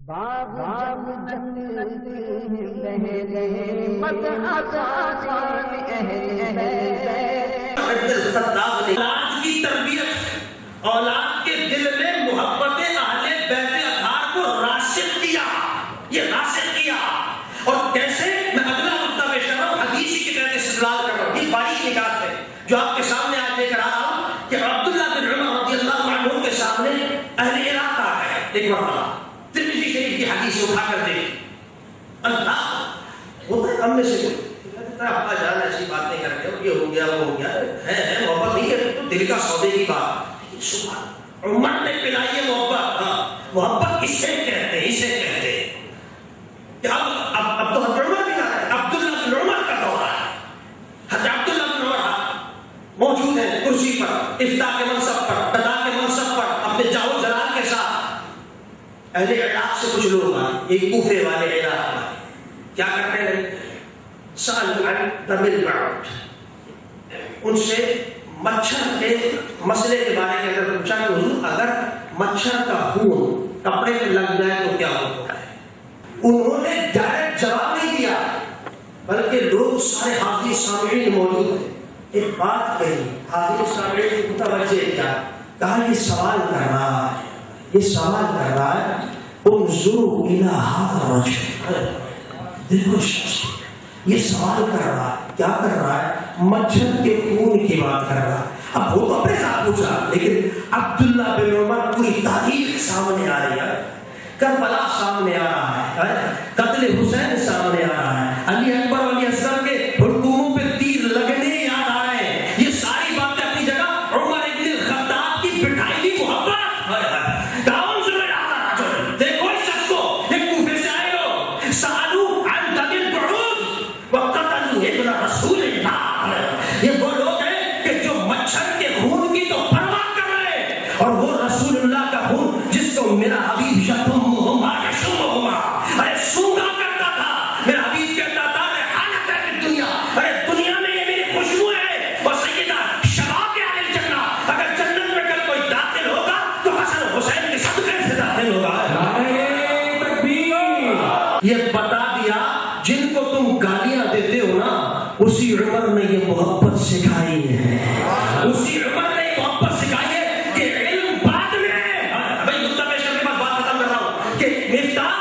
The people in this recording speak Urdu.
اولاد کی تربیت، اولاد کے دل میں محبت اہل بیت اطہار کو راسخ کیا، یہ راسخ کیا. اور کیسے؟ میں اگلا نقطہ پیش کر رہا ہوں، حدیث کی طرح استدلال کر رہا ہوں. یہ باریک نکات ہے جو آپ کے سامنے آج لے کر آ رہا ہوں کہ عبداللہ بن عمر رضی اللہ عنہ کے سامنے اہل عراق آ گئے ایک مرتبہ. ترمذی شریف کی حدیث اٹھا کر دیکھ، اللہ ہوتا ہے ہم میں سے ابا جان ایسی باتیں کر کے یہ ہو گیا وہ ہو گیا ہے محبت نہیں ہے تو دل کا سودے کی بات. سبحان عمر نے پلائی ہے محبت. محبت کسے کہتے ہیں؟ اسے کہتے ہیں کہ اب تو حضرت عمر بھی آ رہا ہے، عبداللہ بن عمر کا دور ہے. حضرت عبداللہ بن عمر موجود ہے کرسی پر، افتاء کے منصب پر، قضاء کے منصب پر، اپنے جاہ و جلال کے ساتھ. اہل عراق سے کچھ لوگ آئے، ایک کوفے والے عراق والے کیا کرتے ہیں؟ سألوا عن دم البعوض، ان سے مچھر کے مسئلے کے بارے میں اگر پوچھا کہ حضور اگر مچھر کا خون کپڑے میں لگ جائے تو کیا ہوتا ہے؟ انہوں نے ڈائریکٹ جواب نہیں دیا، بلکہ لوگ سارے حاضر سامعین موجود ہیں. ایک بات کہی، حاضر سامعین کو متوجہ کیا، کہا یہ سوال کر رہا ہے، یہ سوال کر رہا ہے انظروا الی ھذا الرجل، دیکھو شخص یہ سوال کر رہا ہے، کیا کر رہا ہے؟ مچھر کے خون کی بات کر رہا ہے. اب وہ تو اپنے ساتھ پوچھا، لیکن عبداللہ بن عمر پوری تاریخ سامنے آ رہی ہے، کربلا سامنے آ رہا ہے، قتل حسین سامنے آ رہا ہے، علی اکبر علی اصغر کے حلقوموں پہ تیر لگنے یاد آ رہے ہیں. یہ ساری باتیں اپنی جگہ. عمر ابن الخطاب کی بٹھائی ہوئی محبت، کون ذمہ دار رجل، دیکھو اس شخص کو، ایک کوفے سے آئے لوگ سالو عن دم البعوض وقتلوا ابن رسول اللہ. یہ وہ لوگ ہیں کہ جو مچھر کے خون کی تو پرواہ کر رہے ہیں، اور وہ رسول اللہ کا خون جس کو میرا حبیب یشمہما یشمہما، ارے سونگا کرتا تھا. میرا حبیب کہتا تھا ریحانۃ فی دنیا، ارے دنیا میں یہ میری خوشبو ہے. اور سیدہ شباب اہل الجنہ، اگر جنت میں کل کوئی داخل ہوگا تو حسن حسین کے صدقے سے داخل ہوگا. یہ بتا دیا جن کو تم گالیاں دیتے ہو نا، اسی عمر نے یہ محبت سکھائی ہے، اسی عمر نے یہ محبت سکھائی ہے کہ علم بعد میں ہے. بھائی نقطہ پیش کر کے بعد بات ختم کر رہا ہوں کہ مفتاح